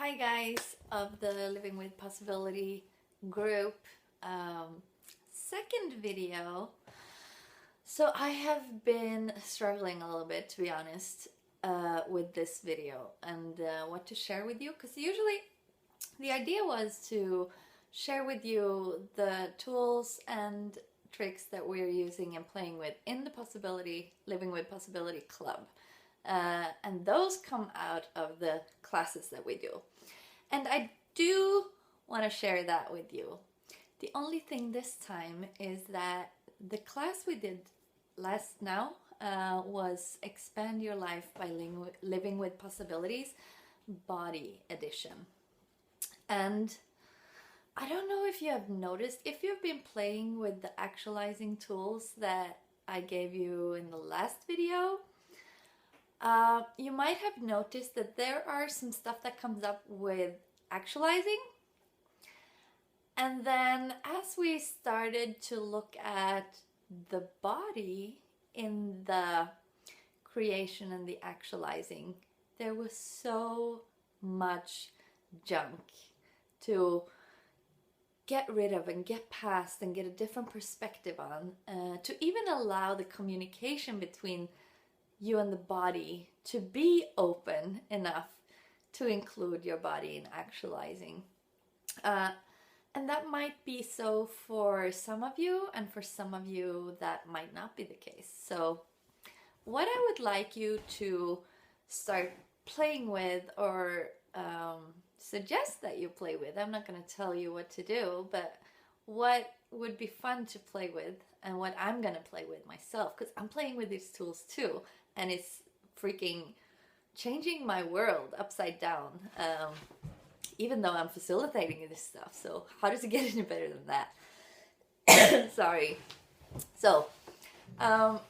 Hi guys of the Living with Possibility group. Second video. So I have been struggling a little bit, to be honest, with this video and what to share with you, because usually the idea was to share with you the tools and tricks that we're using and playing with in the Living with Possibility Club. And those come out of the classes that we do. And I do want to share that with you. The only thing this time is that the class we did was Expand Your Life by Living with Possibilities Body Edition. And I don't know if you have noticed, if you've been playing with the actualizing tools that I gave you in the last video, you might have noticed that there are some stuff that comes up with actualizing. And then as we started to look at the body in the creation and the actualizing, there was so much junk to get rid of and get past and get a different perspective on, to even allow the communication between you and the body to be open enough to include your body in actualizing. And that might be so for some of you, and for some of you that might not be the case. So what I would like you to start playing with, or suggest that you play with, I'm not going to tell you what to do, but what would be fun to play with, and what I'm going to play with myself, because I'm playing with these tools too, and it's freaking changing my world upside down, even though I'm facilitating this stuff. So how does it get any better than that? Sorry. So as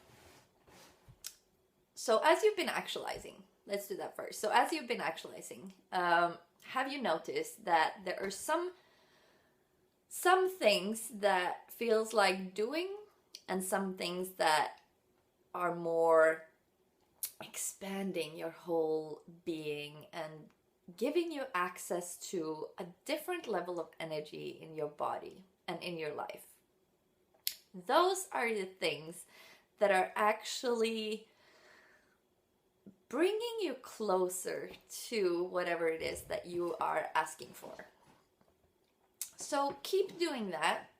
you've been actualizing, let's do that first. So as you've been actualizing, have you noticed that there are some things that feels like doing, and some things that are more expanding your whole being and giving you access to a different level of energy in your body and in your life? Those are the things that are actually bringing you closer to whatever it is that you are asking for. So keep doing that.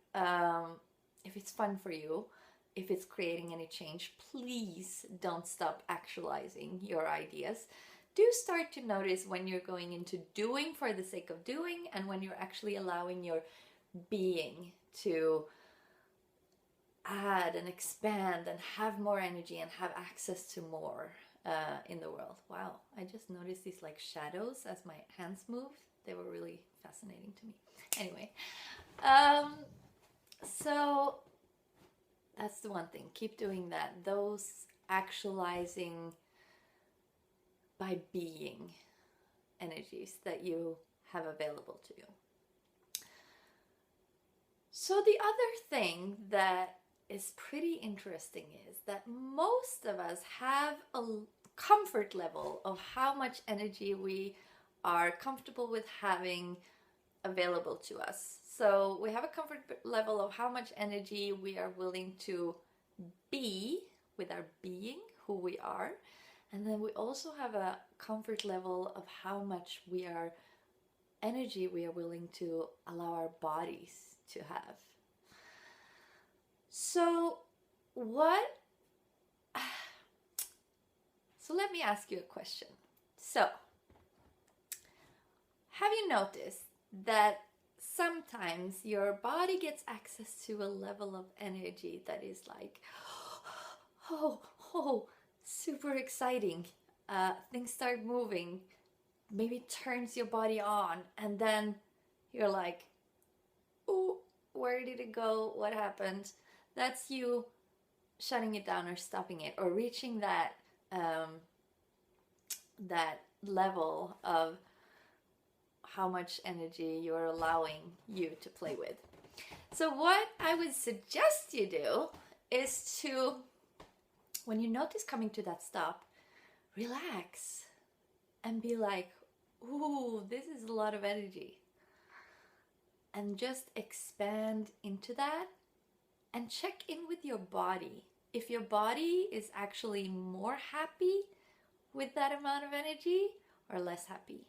If it's fun for you, if it's creating any change, please don't stop actualizing your ideas. Do start to notice when you're going into doing for the sake of doing, and when you're actually allowing your being to add and expand and have more energy and have access to more in the world. Wow, I just noticed these like shadows as my hands moved. They were really fascinating to me. Anyway, so that's the one thing. Keep doing that. Those actualizing by being energies that you have available to you. So the other thing that is pretty interesting is that most of us have a comfort level of how much energy we are comfortable with having available to us. So we have a comfort level of how much energy we are willing to be with our being, who we are. And then we also have a comfort level of how much energy we are willing to allow our bodies to have. So let me ask you a question. So have you noticed that sometimes your body gets access to a level of energy that is like, super exciting. Things start moving, maybe turns your body on, and then you're like, oh, where did it go? What happened? That's you shutting it down or stopping it, or reaching that level of how much energy you're allowing you to play with. So what I would suggest you do is to, when you notice coming to that stop, relax and be like, ooh, this is a lot of energy. And just expand into that and check in with your body. If your body is actually more happy with that amount of energy or less happy.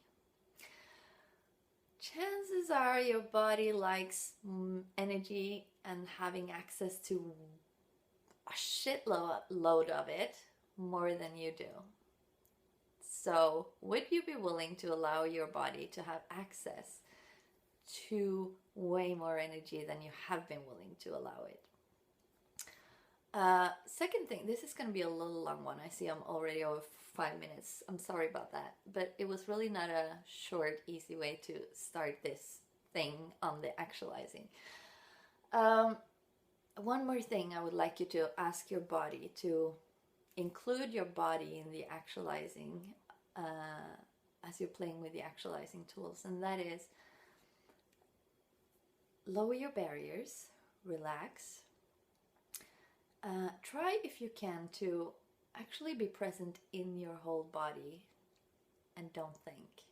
Chances are your body likes energy and having access to a shitload of it more than you do. So would you be willing to allow your body to have access to way more energy than you have been willing to allow it? Second thing, this is going to be a little long one. I see I'm already over 5 minutes. I'm sorry about that. But it was really not a short, easy way to start this thing on the actualizing. One more thing I would like you to ask your body to include your body in the actualizing as you're playing with the actualizing tools. And that is lower your barriers, relax. Try if you can to actually be present in your whole body and don't think.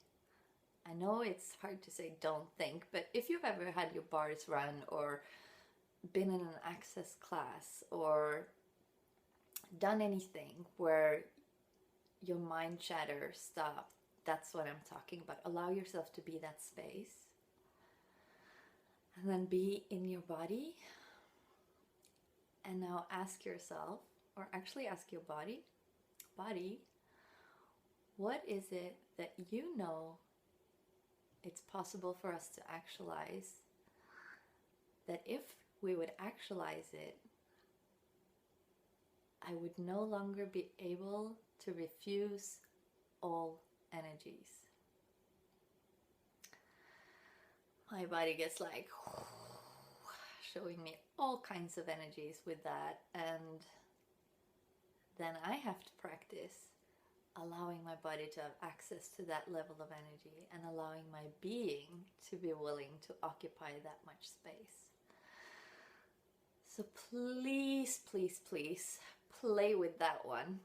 I know it's hard to say don't think, but if you've ever had your bars run or been in an access class or done anything where your mind chatter stop, that's what I'm talking about. Allow yourself to be that space and then be in your body. And now ask yourself, or actually ask your body, what is it that you know it's possible for us to actualize, that if we would actualize it, I would no longer be able to refuse all energies. My body gets like showing me all kinds of energies with that, and then I have to practice allowing my body to have access to that level of energy and allowing my being to be willing to occupy that much space. So please, please, please play with that one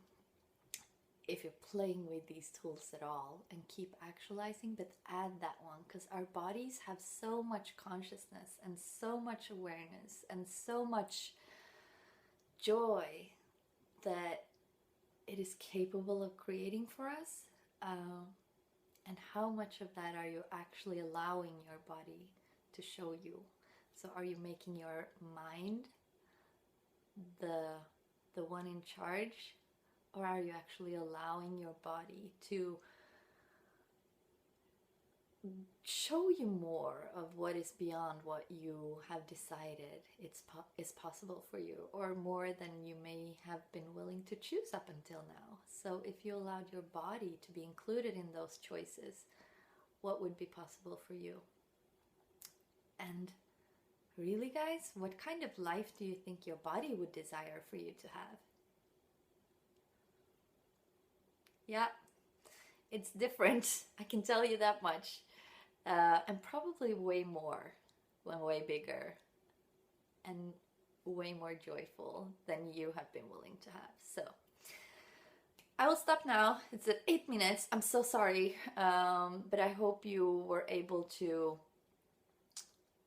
if you're playing with these tools at all, and keep actualizing, but add that one, because our bodies have so much consciousness and so much awareness and so much joy that it is capable of creating for us. And how much of that are you actually allowing your body to show you? So are you making your mind the one in charge? Or are you actually allowing your body to show you more of what is beyond what you have decided is possible for you, or more than you may have been willing to choose up until now? So if you allowed your body to be included in those choices, what would be possible for you? And really, guys, what kind of life do you think your body would desire for you to have? Yeah, it's different. I can tell you that much. And probably way more, and way bigger, and way more joyful than you have been willing to have. So I will stop now. It's at 8 minutes. I'm so sorry. But I hope you were able to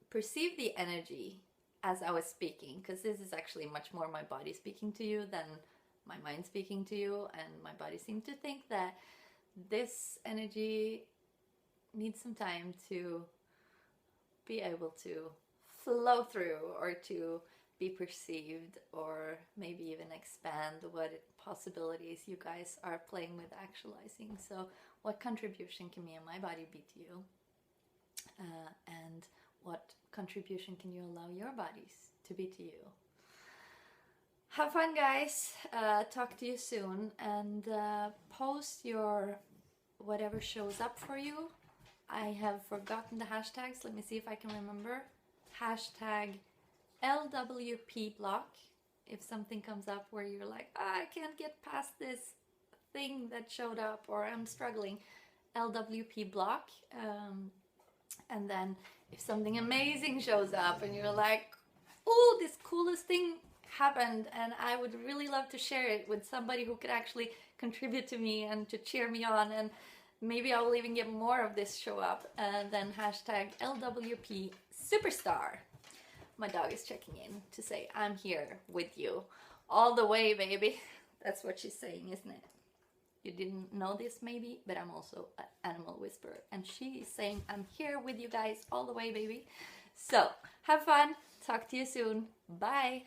perceive the energy as I was speaking, because this is actually much more my body speaking to you than my mind speaking to you, and my body seemed to think that this energy needs some time to be able to flow through, or to be perceived, or maybe even expand what possibilities you guys are playing with actualizing. So what contribution can me and my body be to you? And what contribution can you allow your bodies to be to you? Have fun, guys. Talk to you soon, and post your whatever shows up for you. I have forgotten the hashtags. Let me see if I can remember. Hashtag LWPblock. If something comes up where you're like, I can't get past this thing that showed up, or I'm struggling, LWPblock. And then if something amazing shows up and you're like, oh, this coolest thing happened and I would really love to share it with somebody who could actually contribute to me and to cheer me on, and Maybe I will even get more of this show up. Then hashtag LWP Superstar. My dog is checking in to say, I'm here with you all the way, baby. That's what she's saying, isn't it? You didn't know this maybe, but I'm also an animal whisperer. And she is saying, I'm here with you guys all the way, baby. So, have fun. Talk to you soon. Bye.